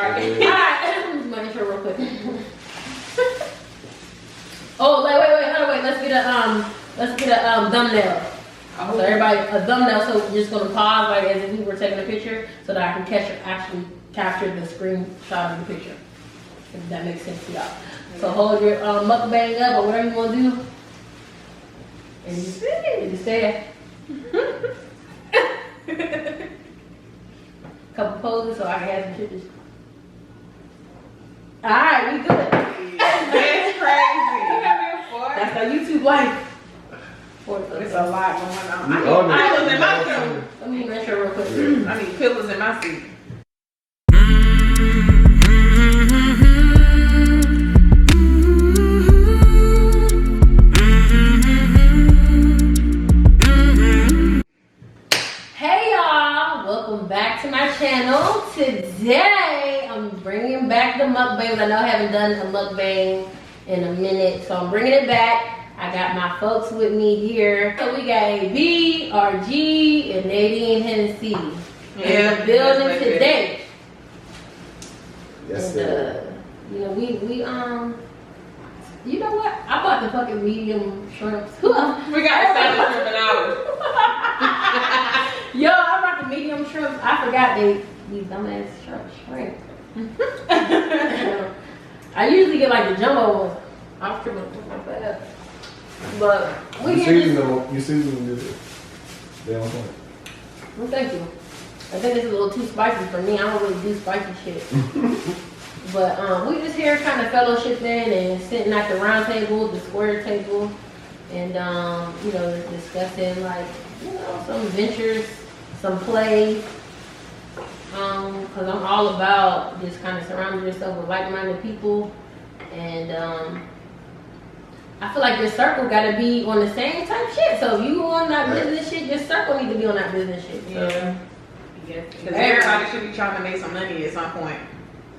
Alright. Alright, my intro real quick. Oh, wait. Let's get a thumbnail. So everybody, a thumbnail. So we're just gonna pause like as if we were taking a picture, so that I can actually capture the screenshot of the picture. If that makes sense to y'all. So hold your mukbang up or whatever you want to do, and you stay there. Couple poses so I can have some pictures. All right, we good. That's crazy. That's our YouTube life. There's a lot going on. I need pillows in my seat. Let me make sure real quick. I need pillows in my seat. Hey y'all, welcome back to my channel. Today I'm bringing back the mukbangs. I know I haven't done a mukbang in a minute, so I'm bringing it back. I got my folks with me here. So we got AB, RG, and Nadine Hennessy in the building today. Yes, and, sir. you know, we you know what? I bought the fucking medium shrimps. We got 7 shrimp an hour. Yo, I bought the medium shrimps. I forgot these dumbass shrimp. I usually get like the jumbo ones. I'm tripping with my bad. But we You get season them with they on point. Well, thank you. I think it's a little too spicy for me. I don't really do spicy shit. But we just here kind of fellowshipping and sitting at the round table, the square table, and you know, discussing like, you know, some ventures, some play. Cause I'm all about just kind of surrounding yourself with like-minded people, and I feel like your circle gotta be on the same type shit. So if you on that business shit, your circle need to be on that business shit. So. Yeah. Because everybody should be trying to make some money at some point.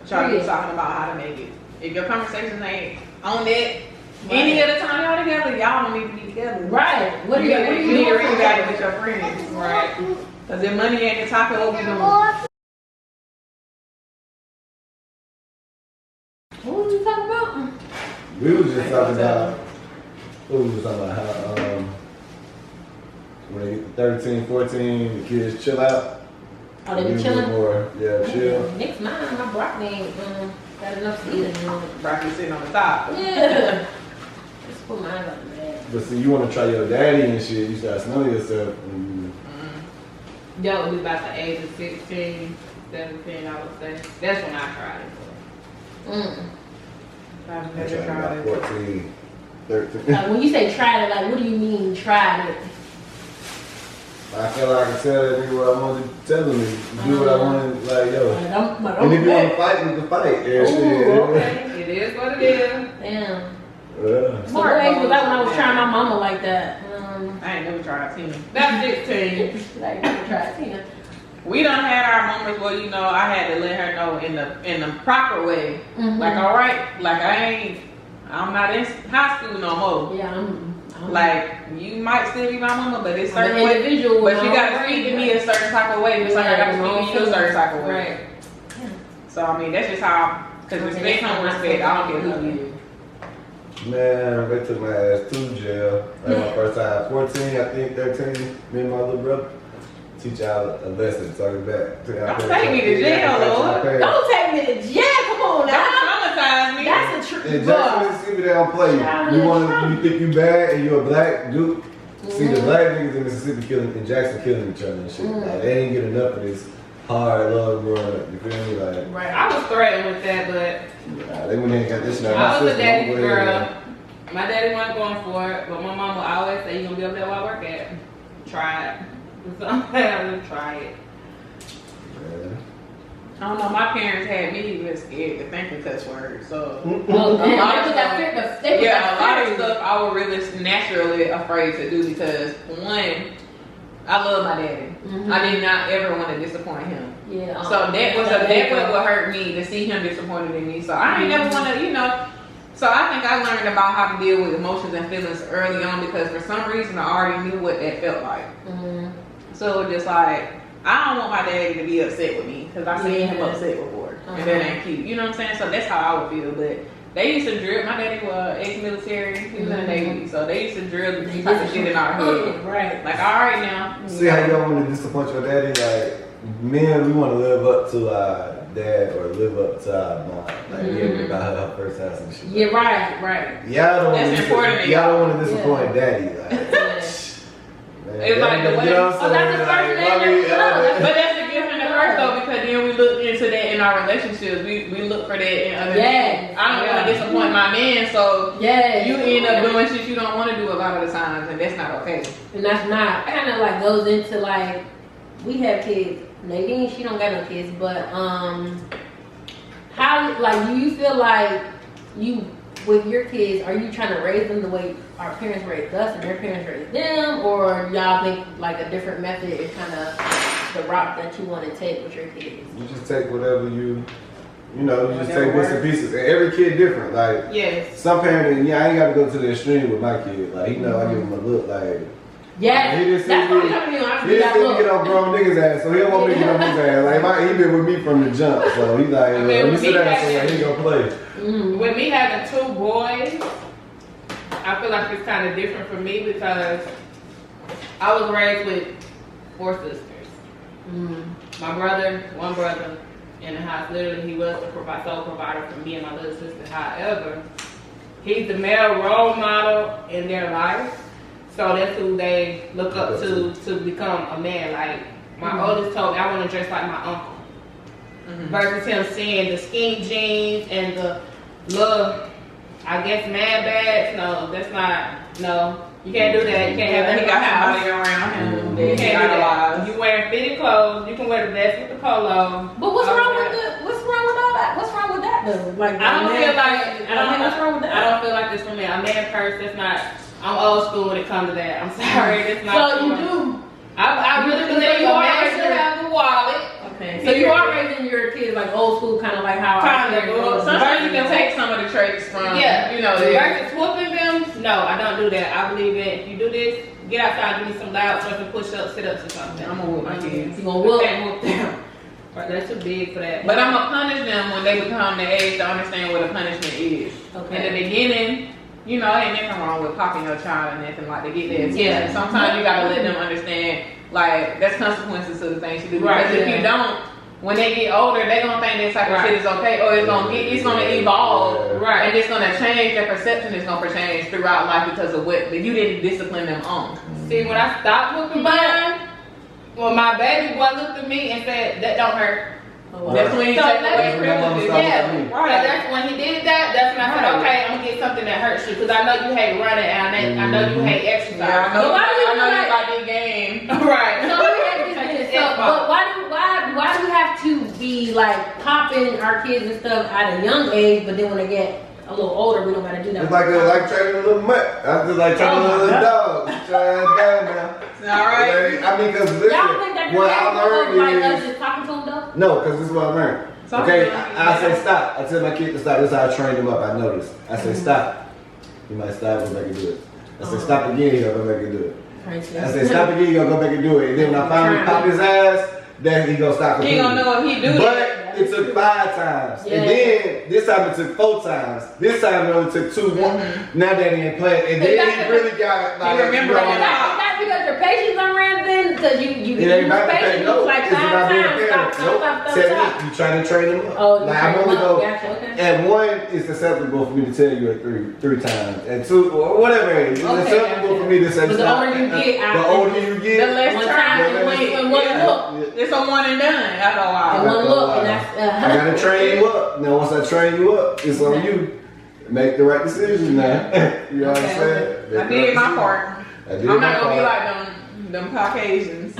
Trying to be talking about how to make it. If your conversations ain't on it, any other time y'all together, y'all don't need to be together. Right. What do you need to read about it with your friends. Right. Because if money ain't the topic, what we doing? What was we talking about? We was just talking about. What was we talking about? How when they get to 13, 14, the kids chill out. Oh, they be chilling? More, yeah, chill. Next mine, my broccoli ain't got enough to eat it. Broccoli sitting on the top. Yeah. Just put mine on the bed. But see, you want to try your daddy and shit, you start smelling yourself. That would be about the age of 16, 17, I would say. That's when I tried it. I've never tried it. 14, 13. Like, when you say tried it, like, what do you mean tried it? I feel like I can tell that nigga what I wanted to tell him. Do what I wanted, like, yo. And if you want to fight, we can fight. Okay. It is what it is. Damn. Yeah. So what age was that when I was trying my mama like that? I ain't never tried Tina. That's 16. Like, never tried Tina. We done had our moments where, you know, I had to let her know in the proper way. Like, all right, like I'm not in high school no more. Yeah, I'm like, you might still be my mama, but it's I'm certain an way. individual. But you gotta speak to me a certain type of way, just like I gotta speak to you a certain type of way. Right. Yeah. So I mean, that's just how. Cause respect comes respect. I don't care who you. Man, they took my ass to jail. Like my first time, 14, I think 13. Me and my little brother teach y'all a lesson. Talking back. Don't take me to jail, Lord. Don't take me to jail. Come on now. Don't traumatize me. That's a In Jackson, Mississippi, they don't play you. You think you bad and you're a black dude. See, the black niggas in Mississippi in Jackson killing each other and shit. Like, they ain't get enough of this hard love growing up. You feel me? Like, Right. I was threatened with that, but they went in and got this shit. I was a daddy's girl. My daddy wasn't going for it, but my mom would always say, "You gonna be up there where I work at? Try it." So I would try it. Yeah. I don't know. My parents had me really scared to think of cuss words, so A lot of stuff I was really naturally afraid to do because one, I love my daddy. I did not ever want to disappoint him. Yeah. So that what hurt me to see him disappointed in me. So I ain't never want to, you know. So I think I learned about how to deal with emotions and feelings early on because for some reason I already knew what that felt like. So it was just like, I don't want my daddy to be upset with me because I seen him upset before. and that ain't cute. You know what I'm saying? So that's how I would feel. But they used to drill. My daddy was ex-military. He was in the Navy, so they used to drill the type of shit in our head. Right. Like, all right now. See how you don't want to disappoint your daddy? Like, men, we want to live up to our dad or live up to our mom. Like, we about her first house and shit. Yeah, right. Y'all don't want to disappoint daddy. Like, man, it's like the way. You know what I'm saying? But that's the gift in the first though, because then we look into that in our relationships. We look for that in other men. I don't want to disappoint my man, so you end up doing shit you don't want to do a lot of the times, and that's not okay. And that's not kind of like goes into like we have kids. Nadine, she don't got no kids, but how like do you feel like you with your kids? Are you trying to raise them the way our parents raised us and their parents raised them, or y'all think like a different method is kind of the route that you want to take with your kids? You just take whatever you just take bits and pieces. And every kid different. Like some parents, I ain't got to go to the extreme with my kid. Like I give him a look like. Yeah, he just see me get on grown niggas ass, so he don't want me to get on his ass. Like he been with me from the jump, so he's like, let me sit down somewhere, he gonna play. With me having 2 boys, I feel like it's kind of different for me because I was raised with 4 sisters. My brother, 1 brother in the house. Literally, he was the sole provider for me and my little sister. However, he's the male role model in their life. So that's who they look up to become a man. Like my oldest told me, I want to dress like my uncle. Versus him seeing the skinny jeans and the little, I guess, man bags. No, that's not. No, you can't do that. You can't have that. He got somebody around him. You can't do that. You wearing fitted clothes. You can wear the vest with the polo. But what's wrong with all that? What's wrong with that though? Like I don't feel like what's wrong with that? I don't feel like this for me. A man purse. That's not. I'm old school when it comes to that. I'm sorry, that's not. So you do. I really believe a man should have a wallet. Okay. So you are raising your kids like old school, kind of like how sometimes you can take some of the traits from versus whooping them. No, I don't do that. I believe that if you do this, get outside, do me some loud jumping, push-ups, sit-ups, or something. I'm gonna whoop my kids. You gonna whoop them? Right, that's too big for that. But I'm gonna punish them when they become the age to understand what a punishment is. Okay. In the beginning. Ain't nothing wrong with popping your child or nothing like to get their attention. Yeah. Sometimes you gotta let them understand, like, there's consequences to the things you do. Because if you don't, when they get older, they gonna think this type of shit is okay, or it's gonna evolve, and it's gonna change. Their perception is gonna change throughout life because of what you didn't discipline them on. See, when I stopped whooping mine, when my baby boy looked at me and said, "That don't hurt." That's when you take away privileges. That's when he did that. That's when I said, okay, I'm gonna get something that hurts you because I know you hate running and I know you hate exercise. Yeah, I know you like the game. Right. So but why do we have to be like popping our kids and stuff at a young age, but then when they get a little older, we don't gotta do that? It's like training a little mutt. I just like training a little dog. Trying down now. All right. I mean, because listen, what I learned is just talking to them though. No, because this is what I learned. Okay, I say stop. I tell my kid to stop. This is how I train him up. I noticed. I say stop. He might stop and make it do it. I say stop again. He gonna go make it do it. I say stop again. He gonna go make it do it. And then when I finally pop his ass, then he gonna stop. He gonna know if he do that. It took 5 times. Yeah. And then this time it took 4 times. This time it only took 2. Now that he ain't playing. And then he really got like. You remember that because your patience on then because you it ain't about to pay. No, like 5 times. Nope. You trying to train him up. Oh, like I'm only go. And 1 is acceptable for me to tell you it 3 times. And 2 or whatever it's acceptable for me to say. But the older you get, the less time you wait. It's a one and done. After a while. One look, and that's. I gotta train you up. Now once I train you up, it's on you. Make the right decision now. You know what I'm saying? I did my part. I'm not gonna be like them Caucasians.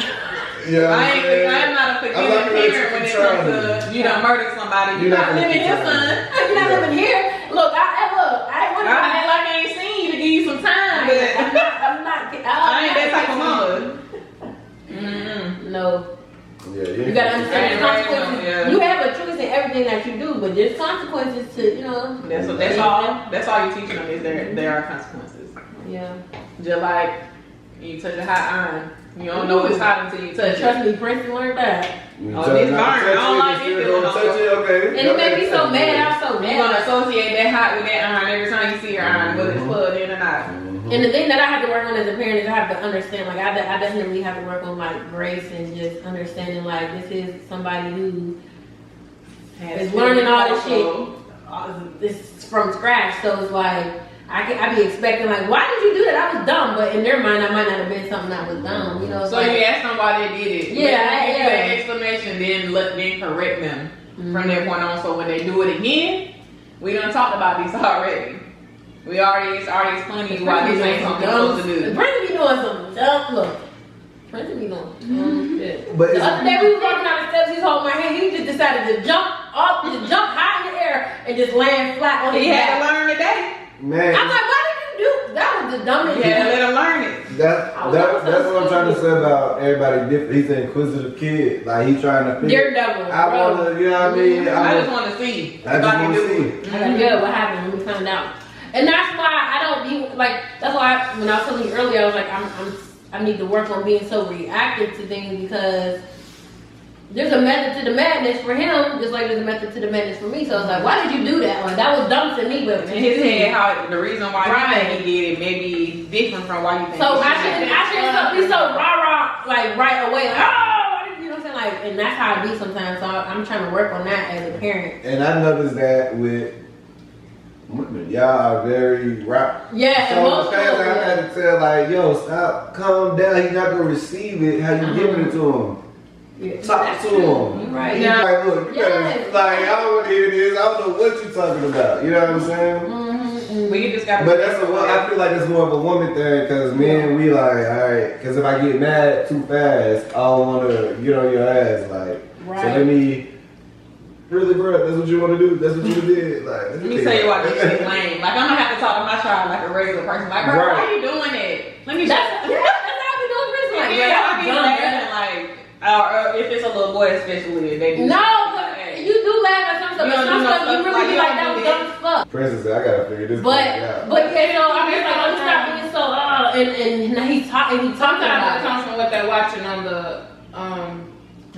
Yeah, I'm not a forgiving parent when it comes to you done murdered somebody. You're not living here, son. You're not living here. Look, I act like I ain't seen you to give you some time, but I'm not. I ain't that type of mother. No. Yeah, you gotta understand the consequences. Yeah. You have a choice in everything that you do, but there's consequences to, That's all. That's all you're teaching them is there are consequences. Yeah. Just like you touch a hot iron, you don't know it's hot until you touch it. Trust me, Princeton learned that. You Oh, tell this them burn. not to I don't like touch this it, you feeling don't no touch it, okay. And it made me so mad. I was so You're gonna mad. associate that hot with that iron every time you see your iron, whether it's plugged in or not. And the thing that I have to work on as a parent is I have to understand, like, I definitely have to work on, like, grace and just understanding, like, this is somebody who is learning all this shit this from scratch. So it's like, I be expecting, like, why did you do that? I was dumb. But in their mind, I might not have been something that was dumb, you know? So like, you ask them why they did it. Yeah, Give an explanation, then correct them from that point on. So when they do it again, we done talked about these already. We already explained to you why this ain't something you're supposed to do. Prince be doing something dumb. Look, Prince be doing dumb shit. But The other day we was walking down the steps, he's holding my hand. He just decided to jump high in the air and just land flat on his He had to back. learn today. man, I'm like, why did you do? That was the dumbest You shit. had to let him learn it. that's what I'm trying to say about everybody different. He's an inquisitive kid. Like he's trying to figure. Daredevil. I wanna, you know what I mean? I just want to see. I just want to see. I gotta go. What happened? Let me find out. And that's why I don't be like. That's why when I was telling you earlier, I was like, I need to work on being so reactive to things because there's a method to the madness for him, just like there's a method to the madness for me. So I was like, why did you do that? Like that was dumb to me, but In his head, how the reason why Right. you think he did it may be different from why you think. So he I did it. shouldn't be so rah like right away, like why did you know what I'm saying? Like, and that's how I be sometimes. So I'm trying to work on that as a parent. And I noticed that with women, y'all are very rock. Yeah, So the emotional. fans I had to tell like, yo, stop, calm down. He's not gonna receive it. How you giving it to him? Yeah, Talk that's to true. him. You're right. He's like, look, you Yes. better, like, I don't want to hear this. I don't know what you're talking about. You know what I'm saying? Mm-hmm. We just got. But that's I feel like it's more of a woman thing because men, we like, all right, because if I get mad too fast, I don't want to get on your ass. Like, Right. so let me, really, bro, that's what you want to do? That's what you did? Like, Let me tell you why this shit lame. Like I'm gonna have to talk to my child like a regular person. Like, bro, Right. why are you doing it? Let me. That's how we do it. Like, Yeah, yeah, I be laughing like, or if it's a little boy especially, they do. no, but you do laugh at some stuff. You But don't some do no stuff you stuff really like be you like, don't that was do dumb as fuck. Princess, I gotta figure this But thing out. yeah, so I'm just like, let me stop being so and he's talking Sometimes it about comes from what they're watching on the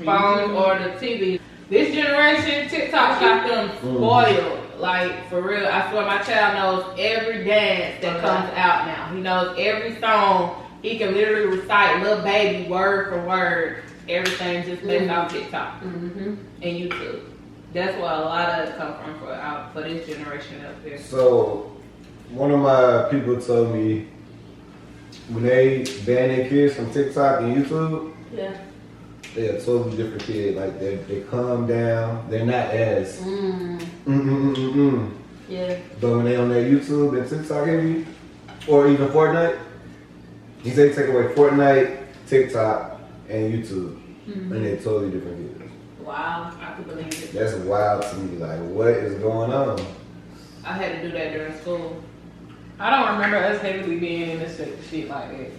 phone or the TV. This generation, TikTok got them spoiled. Like, for real, I swear my child knows every dance that comes out now. He knows every song. He can literally recite Lil Baby word for word. Everything just based off TikTok and YouTube. That's where a lot of it comes from for this generation up there. So, one of my people told me when they ban their kids from TikTok and YouTube, Yeah. they're a totally different kid. Like they calm down. They're not as Yeah. But when they on their YouTube and TikTok heavy, or even Fortnite, you say take away Fortnite, TikTok, and YouTube, and they're totally different kids. Wow, I can believe it. That's wild to me. Like, what is going on? I had to do that during school. I don't remember us heavily being in this shit like that.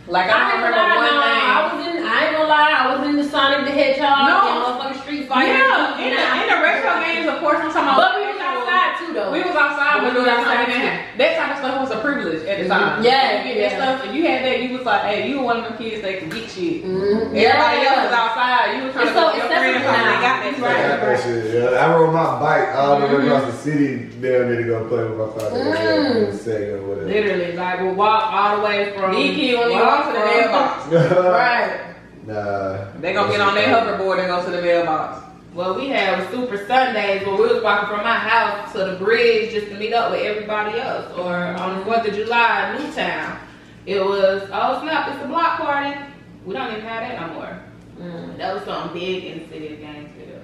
Like I I don't ain't gonna remember one lie, thing. I ain't gonna lie, I was in the Sonic the Hedgehog No. and motherfucking Street Fighter. Yeah, in the retro games, of course, I'm talking about. But we was outside too though. We was outside, But but we was outside that type of stuff was a privilege at the time. Yeah, You get that stuff. If you had that, you was like, hey, you were one of them kids that could get shit. Everybody else was outside. You was trying It's to so go with your friends accessible how they now. got that I stuff. got that shit. Yeah. I rode my bike all the way across the city down there to go play with my father. Or whatever. Literally, like we'll walk all the way from. These kids when you walk to the mailbox, Right. Nah. they gonna get on their hoverboard and go to the mailbox. Well, we had Super Sundays where we was walking from my house to the bridge just to meet up with everybody else. Or on the 4th of July in Newtown, it was, oh snap, it's a block party. We don't even have that no more. That was something big in the city of Gainesville.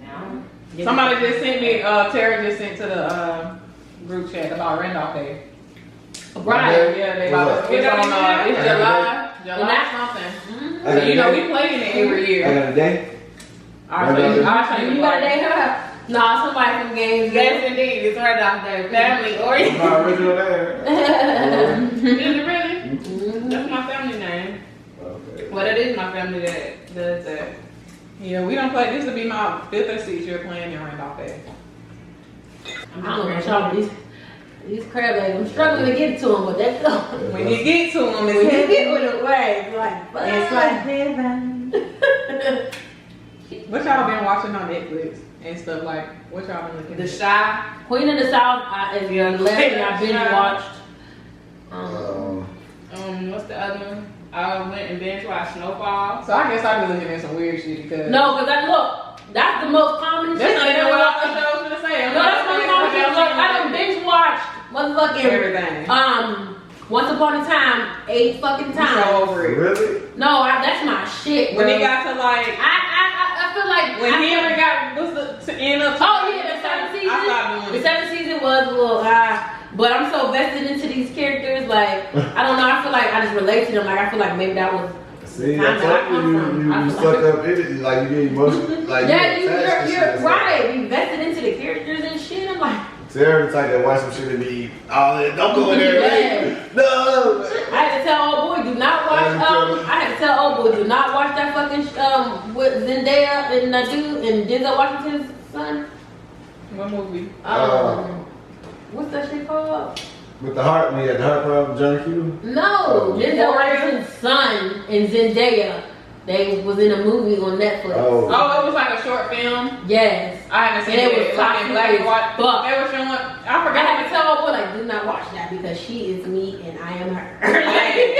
Now, Somebody just sent me, Tierra just sent to the group chat about Randolph Day. Right. Yeah, they What's about up? it's on it's July And that's something. I got You a know, day. we playing it every I year. got a day. I'll show You got a day her? Nah, somebody from games. yes indeed, it's right off there. Family oriented. My original name. Is it really? That's my family name. Okay. Well, it is my family that does that. Yeah, we don't play. This will be my 5th or 6th year playing in Randolph Day. I'm gonna show these crab legs. I'm struggling to get to them, but that's When you get to them, when it's you heavy. get with it, right? Like, It's like heaven. What y'all been watching on Netflix and stuff like? What y'all been looking The at? Shy. Queen of the South is the last thing I've binge watched. What's the other one? I went and binge watched Snowfall. So I guess I've been looking at some weird shit because No, because that's the most common that's shit. not even what I thought I was gonna say. No, that's the most common shit. Look, I done binge watched motherfucking everything. Once Upon a Time 8 fucking times. So over it. Really? No, that's my shit, bro. When it got to like, I feel like when Henry got what's the end up. Oh yeah, the 7th season. I stopped doing The 7th season was a little but I'm so vested into these characters. Like I don't know. I feel like I just relate to them. Like I feel like maybe that was. See, I told you suck up in it, like you get emotional, like Yeah, you're you're right. You vested into the characters and shit. I'm like. Tierra the type that watch some shit and be, oh, don't go in there. Yeah. No. I had to tell old boy, do not watch. I had to tell old boy, do not watch that fucking with Zendaya and Nadine and Denzel Washington's son. What movie? What's that shit called? With the heart, when he had the heart problem, Johnny Q? No, Denzel Washington's son and Zendaya. They was in a movie on Netflix. Oh, it was like a short film. Yes. I haven't seen And it. it was Like in black and white. fuck. They were showing. I I forgot. had to tell old boy like, do not watch that because she is me and I am her. It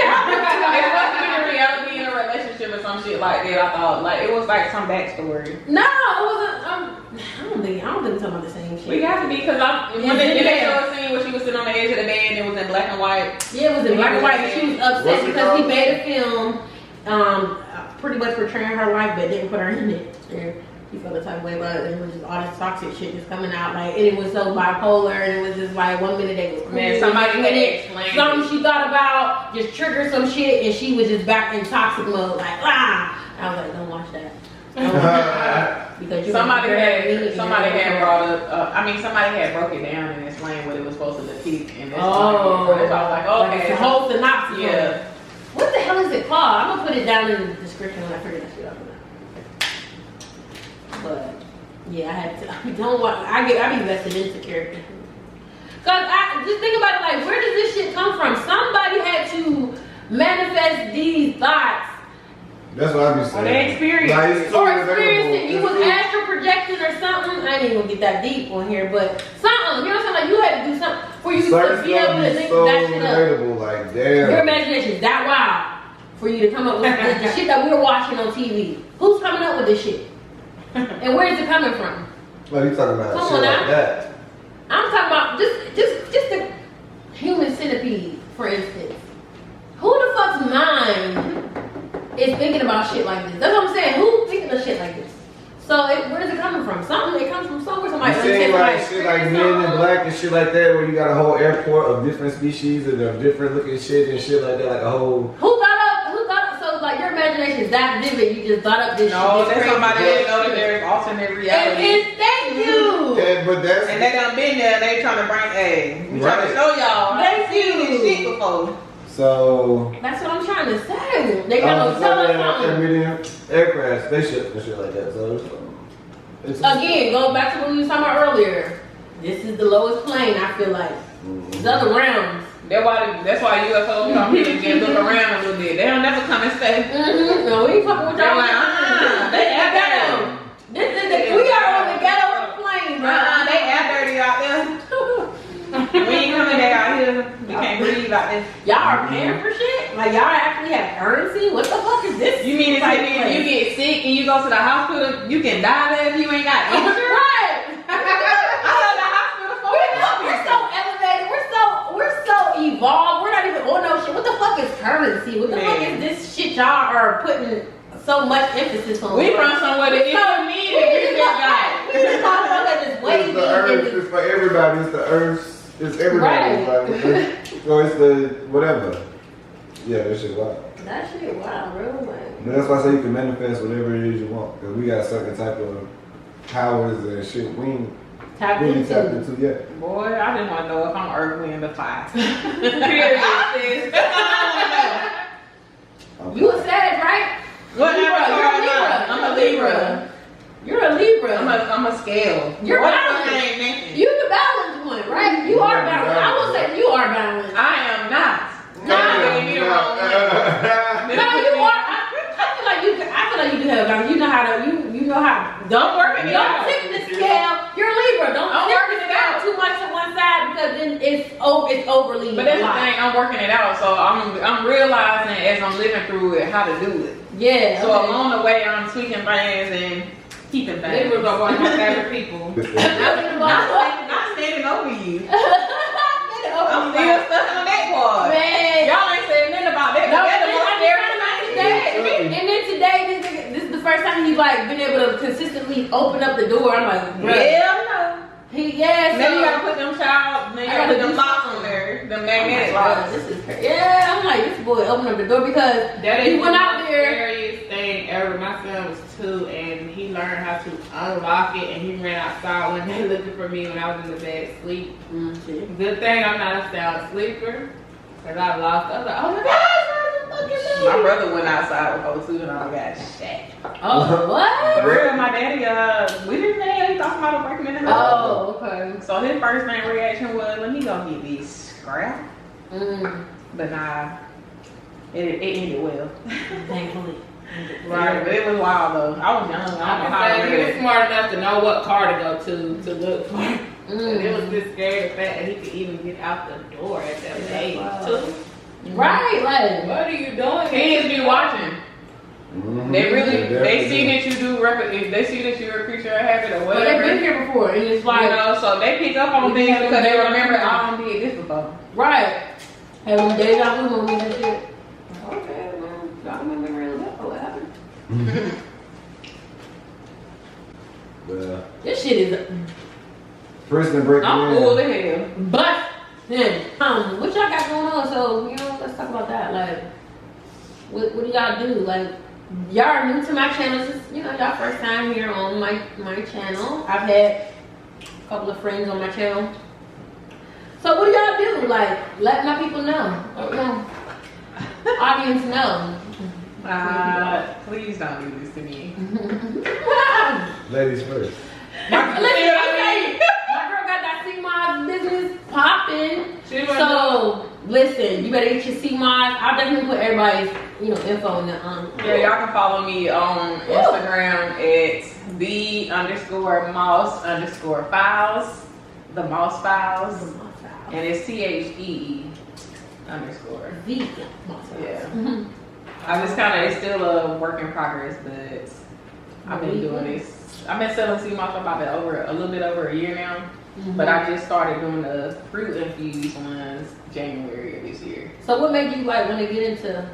wasn't even reality in a relationship or some shit like that. I thought like it was like some backstory. No, it wasn't. I don't think we're talking about the same shit. We got to be because when they showed a scene where she was sitting on the edge of the bed and it was in black and white. Yeah, it was in black and white, and she was upset because he made a film, pretty much portraying her life, but didn't put her in it. And he felt the type of way about it. It was just all this toxic shit just coming out, like, and it was so bipolar, and it was just like 1 minute they was cool, Man, somebody had to explain something she thought about just triggered some shit, and she was just back in toxic mode, like ah. I was like, don't watch that. Because somebody had brought up. Somebody had broke it down and explained what it was supposed to depict, and that's I was like, okay, it's a whole synopsis. Yeah. What the hell is it called? I'm gonna put it down in the description when I figure that shit out. But yeah, I had to. I don't watch. I be invested into characters. Cause I just think about it, like, where does this shit come from? Somebody had to manifest these thoughts. That's what I be saying. Or they experienced like, or experienced it. You was astral projecting or something. I ain't even gonna get that deep on here, but something. You know what I'm saying? Like you had to do something for you to be able to think so that shit relatable, up. like damn. Your imagination is that wild for you to come up with the shit that we're watching on TV. Who's coming up with this shit? And where is it coming from? What are you talking about? Come Shit on like now. that. I'm talking about just the human centipede, for instance. Who the fuck's mind is thinking about shit like this? That's what I'm saying. Who's thinking of shit like this? So where is it coming from? Something. It comes from somewhere. Somebody. You see like shit like Men in Black and shit like that, where you got a whole airport of different species and of different looking shit and shit like that, like a whole. Who thought up? So like your imagination is that vivid? You just thought up this shit. No, that's somebody that know that there's alternate reality. And thank you. And they done been there. They trying to bring we trying to show y'all. Thank seen you. this shit before. So That's what I'm trying to say. They got no tell us something. Aircraft, spaceship and shit like that. So it's Again, going back to what we was talking about earlier. This is the lowest plane. I feel like these other realms. That's why UFOs come here and just look around a little bit. They don't never come and stay. No, we ain't fucking with y'all. They're like, they act ghetto. We are on the ghetto plane, bro. they act dirty out there. We ain't coming back out here. We can't breathe out there. Y'all are paying for shit? Like y'all actually have currency? What the fuck is this? You mean if you get sick and you go to the hospital, you can die there if you ain't got insurance? Right. I thought the hospital for We're so elevated. We're so evolved. We're not even on no shit. What the fuck is currency? What the fuck is this shit y'all are putting so much emphasis on? We from somewhere that if you need it, we just got it. We just motherfuckers just waiting. the earth. It's for everybody. It's the earth. It's everybody. Right. So it's the whatever. Yeah, that shit wild. That shit wild, bro. Like, But that's why I say you can manifest whatever it is you want. Because we got a certain type of powers and shit we ain't really tapped into yet. Boy, I just want to know if I'm Earth, Wind, or Fire. Period. You a Sag, right? What Libra. You're a Libra. I'm a Libra. You're a Libra. I'm a scale. You're balanced. balanced. You the balanced one, right? You are balanced. I will say you are balanced. I am not. No, you are. I feel like you do have a balance. You know how to you you know how. Don't work it out. Don't tip the scale. You're a Libra. Don't I'm tip working the it scale out. too much to one side because then it's overly. But that's the thing, I'm working it out, so I'm realizing as I'm living through it how to do it. Yeah. So along the way, I'm tweaking things and keeping things. Libras are one of my favorite people. Not standing over you. I'm still stuck on that part. Man. Y'all ain't saying nothing about that. No, That's the and most then scary thing. and then today, this is the first time he's like been able to consistently open up the door. I'm like, bruh. Hell no. Yeah, Then so you gotta put them child, then you gotta put them locks on there, them magnetic locks. This is crazy. Yeah, I'm like, this boy opened up the door because That he is went the out there. scariest thing ever. My son was 2 and he learned how to unlock it and he ran outside one day looking for me when I was in the bed asleep. Good thing I'm not a sound sleeper because I lost. I was like, oh my gosh, My brother went outside with 02 and I got shot. Oh, what? For real, my daddy, we didn't know he thought about breaking in the house. Oh, okay. So his first main reaction was, let me go get these scrap. But nah, it ended well. Thankfully. Right, but it was wild though. I was young. I don't know how to he do was it. smart enough to know what car to go to look for. And it was just scary the fact that he could even get out the door at that age too. Right, like. What are you doing? Kids be watching. They really, Yeah, they see definitely. that you do, if they see that you're a creature of habit or But they've whatever. been here before, and it's You like, know, so they pick up on things because they remember I don't did this before. right. Hey, when deja vu moments and shit. Okay, well, y'all remember real well what happened. Yeah. This shit is President breaking I'm in. cool as hell. bust. What y'all got going on? So, you know, let's talk about that. Like, what do y'all do? Like, y'all are new to my channel. This is, you know, y'all first time here on my channel. I've had a couple of friends on my channel. So what do y'all do? Like, let my people know. Audience know. Please don't do this to me. Ladies first. My girl got that CMOS business popping. So listen, you better get your CMOS. I'll definitely put everybody's, you know, info in the Yeah, y'all can follow me on Instagram at the_mouse_files, the mouse files, and it's THEE_. V. Yeah. I just kind of, it's still a work in progress, but I've been doing this. I've been selling sea moss for about a little bit over a year now, but I just started doing the fruit infused ones January of this year. So what made you like want to get into?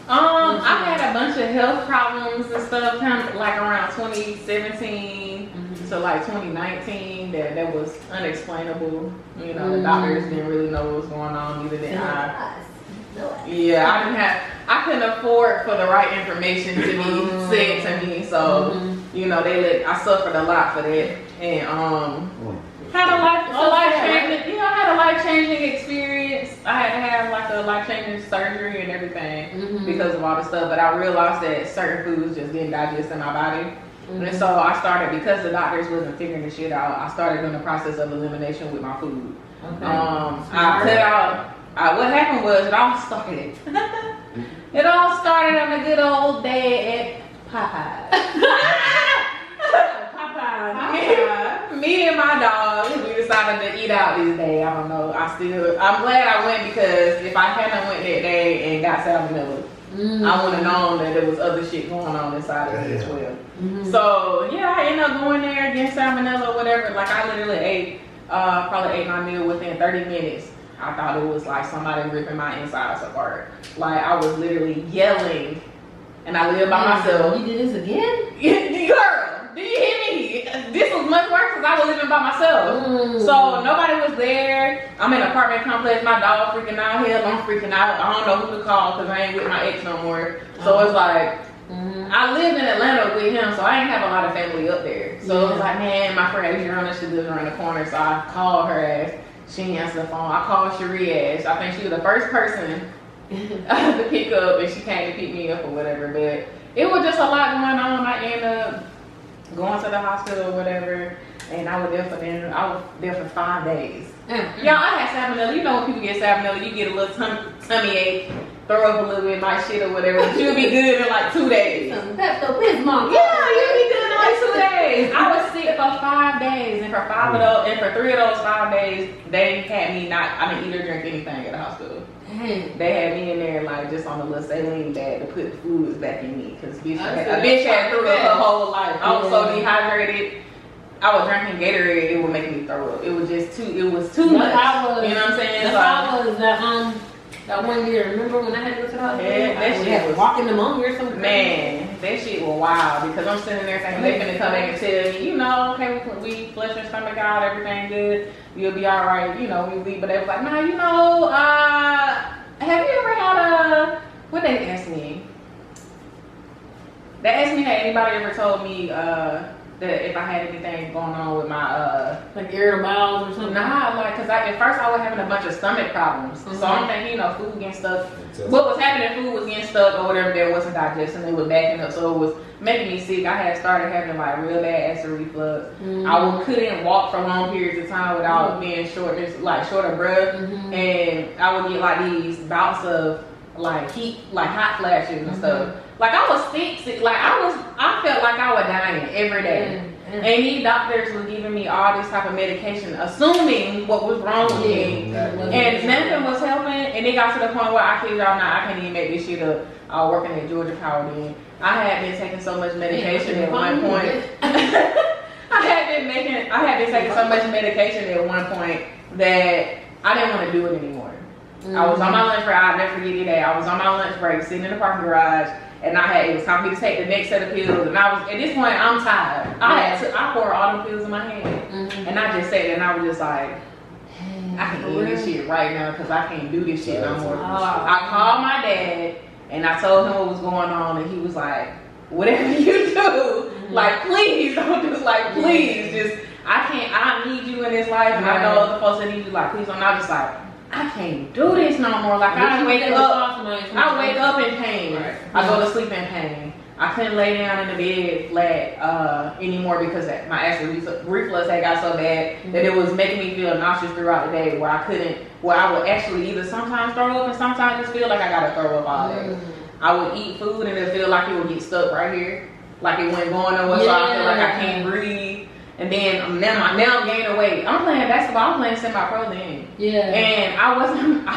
I had a bunch of health problems and stuff, kind of like around 2017 to like 2019 that was unexplainable. You know, the doctors didn't really know what was going on, neither did I. Yeah, I couldn't afford for the right information to be said to me, so you know I suffered a lot for that, and had a life changing experience. I had to have like a life changing surgery and everything because of all the stuff, but I realized that certain foods just didn't digest in my body. And so I started, because the doctors wasn't figuring the shit out, I started doing the process of elimination with my food. Okay. I cut out. What happened was it all started on a good old day at Popeyes. Me and my dog, we decided to eat out this day. I don't know. I'm glad I went, because if I hadn't went that day and got salmonella, I would have known that there was other shit going on inside of me as well. So yeah, I ended up going there against salmonella or whatever. Like I literally probably ate my meal within 30 minutes. I thought it was like somebody ripping my insides apart. Like I was literally yelling, and I lived by myself. You did this again? Girl, do you hear me? This was much worse because I was living by myself. So nobody was there. I'm in an apartment complex. My dog freaking out. Hell, I'm freaking out. I don't know who to call because I ain't with my ex no more. So it's like, I lived in Atlanta with him, so I ain't have a lot of family up there. So it was like, man, my friend Adriana, she lives around the corner. So I called her ass. She didn't answer the phone. I called Cherie ass. I think she was the first person to pick up, and she came to pick me up or whatever. But it was just a lot going on. I ended up going to the hospital or whatever, and I was there for 5 days. Y'all, I had salmonella. You know when people get salmonella, you get a little tummy ache, throw up a little bit, my shit or whatever. But you'll be good in like 2 days. Pepto-Bismol. Yeah, you'll be good in like days. I was sick for 5 days, and for 3 of those 5 days, they had me I didn't eat or drink anything at the hospital. Dang. They had me in there like just on a little saline bag to put the fluids back in me because a bitch had threw up her whole life. I was so dehydrated. I was drinking Gatorade, it would make me throw up. It was too much. You know what I'm saying? That's how I was that 1 year. Remember when I had to go to the hospital? Yeah, that shit was walking pneumonia or something. Man, that shit was wild because I'm sitting there thinking they finna come back and tell me, okay, we flush your stomach out, everything good, you'll be all right, we leave. But they was like, nah, have you ever had what they asked me? They asked me, had anybody ever told me that if I had anything going on with my like irritable bowels or something? Nah, like cause at first I was having a bunch of stomach problems. So I'm thinking, food getting stuck. What was happening? Food was getting stuck or whatever. There wasn't digesting. It was backing up, so it was making me sick. I had started having like real bad acid reflux. I couldn't walk for long periods of time without being short of breath, and I would get like these bouts of like heat, like hot flashes and stuff. Like I was sick. Like I felt like I was dying every day. And these doctors were giving me all this type of medication, assuming what was wrong with me. And nothing was helping. And it got to the point where I kid y'all not, I can't even make this shit up. I was working at Georgia Power then. I had been taking so much medication at one point. I had been taking so much medication at one point that I didn't want to do it anymore. I was on my lunch break. I'll never forget the day. I was on my lunch break, sitting in the parking garage, and it was time for me to take the next set of pills. And I was at this point, I'm tired. I poured all the pills in my hand, and I just sat there, and I was just like, I can do this shit right now because I can't do this shit no more. I called my dad, and I told him what was going on, and he was like, whatever you do, like please don't do, like please just, I need you in this life, and I know other folks that need you, like please don't. And I was just like, I can't do this no more. Like I wake up in pain. I go to sleep in pain. I couldn't lay down in the bed flat anymore because my acid reflux had got so bad that it was making me feel nauseous throughout the day where I would actually either sometimes throw up and sometimes just feel like I gotta throw up all day. I would eat food and it feel like it would get stuck right here. Like it wasn't going nowhere, so I feel like I can't breathe. And then now I'm gaining weight. I'm playing basketball. I'm playing semi-pro then. Yeah. And I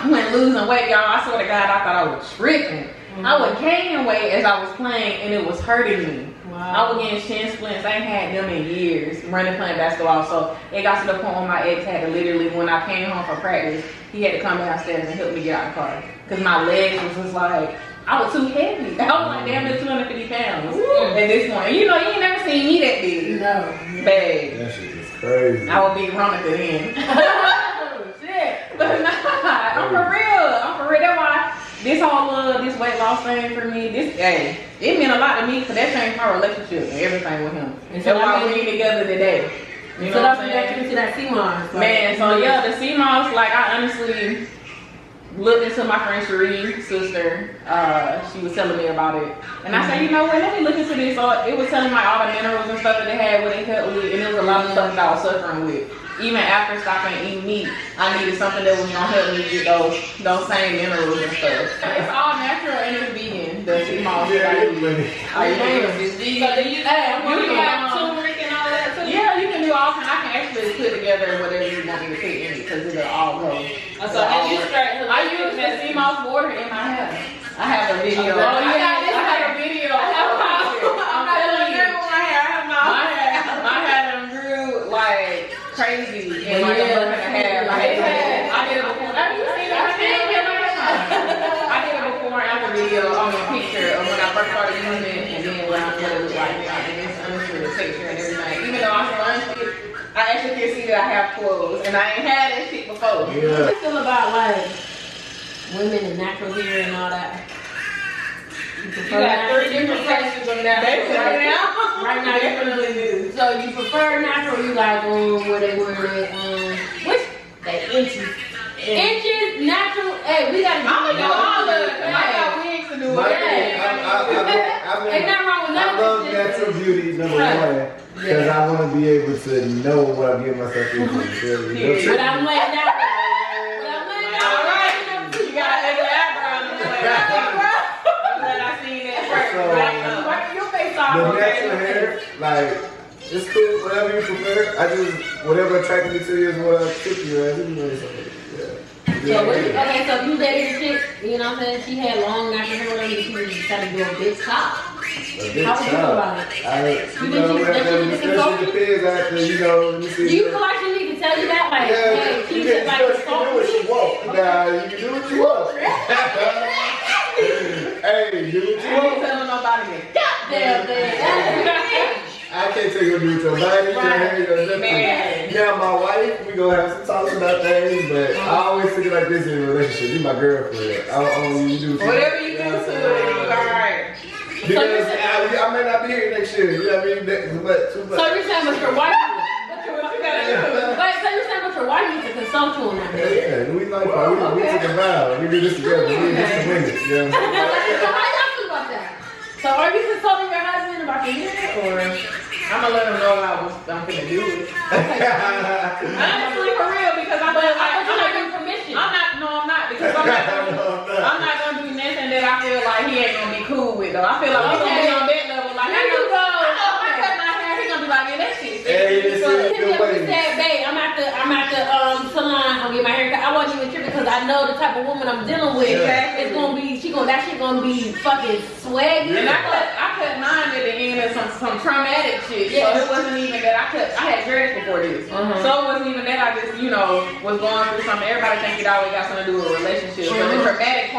went losing weight, y'all. I swear to God, I thought I was tripping. I was gaining weight as I was playing, and it was hurting me. Wow. I was getting shin splints. I ain't had them in years playing basketball. So it got to the point where my ex had to literally, when I came home from practice, he had to come downstairs and help me get out of the car because my legs was just like, I was too heavy. I was like damn near 250 pounds at this point. You ain't never seen me that big. No. Babe. That shit is crazy. I would be Veronica then. Oh, shit. But nah, I'm for real. That's why this whole this weight loss thing for me, it meant a lot to me because that changed my relationship and everything with him. And so that's why we're together today. You know what I'm saying? Into that CMOS. Man, so yeah, the CMOS, like I honestly looked into my friend Cherie's sister. She was telling me about it, and I said, you know what? Let me look into this. So it was telling me all the minerals and stuff that they had, what they helped with, and there was a lot of stuff that I was suffering with. Even after stopping eating meat, I needed something that was gonna help me get those same minerals and stuff. It's all natural and it's vegan. The CMOS. So do you have turmeric and all that too? Yeah, you can do all kinds. I can actually put together whatever you want me to put in it because it'll all go. So I use the CMOS water in my hair. I have a video. I have a video. I'm telling you, my hair done grew like crazy in like a month and a half. I did it before. Have you seen that? I did it before and after video on a picture of when I first started using it and then what it looked like now. And it's honestly the texture and everything. Even though I sponged it, I actually can see that I have clothes and I ain't had that shit before. What do you feel about like women and natural hair and all that? You got 3 different sections of natural now. Right now, definitely do. So you prefer natural? You like where they wear it? What's that inches? Inches, natural. Hey, we gotta do all of it. I got wigs to do it. Ain't nothing wrong with that. I love natural beauty, number one, because I want to be able to know what I'm getting myself into. But I'm like natural. All right, you got an ugly eyebrow. So, the natural hair, like, It's cool, whatever you prefer. Whatever attracted me to you is what I took you as. So okay, so you dated a chick, you know what I'm saying? She had long natural hair, whatever, she was decided to do a big top. How would you feel about it? You know, we have that discussion depends after, you know, let me see. Do you feel like she need to tell you that? Like, yeah, hey, she you just like can do what you want. Nah, you can do what you want. Hey, do what you I ain't want. telling nobody that. goddamn thing. I can't tell you what to do with your body, your hair, your nothing. Now, my wife, we gonna have some talks about things, but I always think it like this in a relationship. You my girlfriend. I don't you do Whatever you do to it, alright. because I may not be here next year. You know what I mean? But So you're saying with your wife? Wait, so you're saying with your wife needs to consult you on that? yeah, we like we took a vow. We do this together. We do this to win it. Yeah. So how y'all feel about that? So are you consulting your husband about the year, or? I'm gonna let him know I'm gonna do it. Honestly, for real, because I'm not giving permission. I'm not because I'm not gonna do nothing that I feel like he ain't gonna be cool with though. I feel like we're gonna be on that level. Like I know if I cut my hair, he gonna be like, yeah, that shit. So he said, babe, I'm at the salon, I'll get my hair cut. I wasn't even tripping because I know the type of woman I'm dealing with. It's gonna be, that shit gonna be fucking swaggy. And I cut mine at the end of some traumatic shit. Yeah. So it wasn't even that I had dreads before this. So it wasn't even that I just, was going through something. Everybody think it always got something to do with a relationship. But the traumatic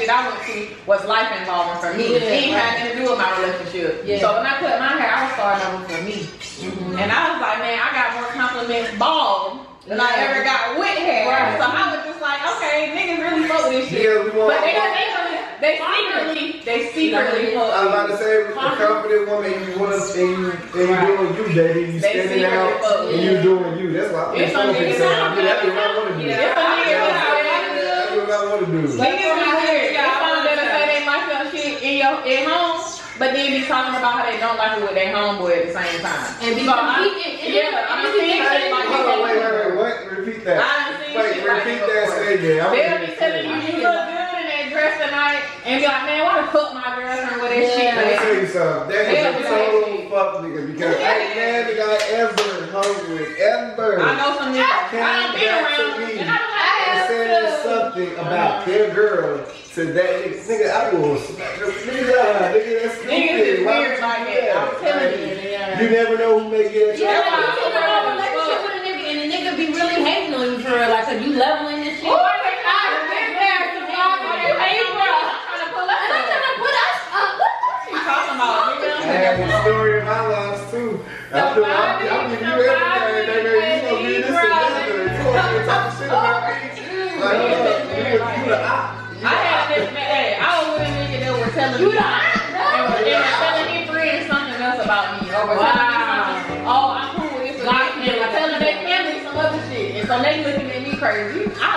shit I went through was life involving for me. It ain't had anything to do with my relationship. So when I cut my hair, I was starting over for me. And I was like, man, I got more compliments bald than I ever got with hair. Right. So I was just like, okay, niggas really fuck with this shit. Yeah, we want. But they secretly fuck. I'm about to say, a confident woman, you want to, and you doing you, baby. You standing out, and you doing you. That's what I'm saying. That's what I want to do. That's what I want to do. Niggas be weird. Some that'll say they like your shit at home, but then be talking about how they don't like it with their homeboy at the same time. And be competing. I'm seeing shit like that. Wait, what? Repeat that. Repeat that statement. They'll be telling you look good in that dress tonight, and be like, man, why the fuck my girlfriend with that shit? Let me tell you something. That is a total fuck nigga because I ain't mad nigga I ever hung with ever. I know some niggas. Came back to me and said something about their girl to that nigga. Nigga, I will smack her. Nigga, that's stupid. Niggas is weird like that. I'm telling you. You never know who may get at you. Yeah, like you get a relationship with a nigga and the nigga be really hating on you for real. Like, cause you leveling this shit. Oh, I've been there to vlog on your page, bro. I'm trying to pull us up. What you talking about? I have a story in my life too. I'm giving you everything, baby. You gonna get this together. You gonna get talking shit about me. Like, you the op. I had this man. I was with a nigga that was telling me. And telling his friends something else about me. Or telling me something. Oh, I'm cool with this. And telling their family some other shit. And so they looking at me crazy. I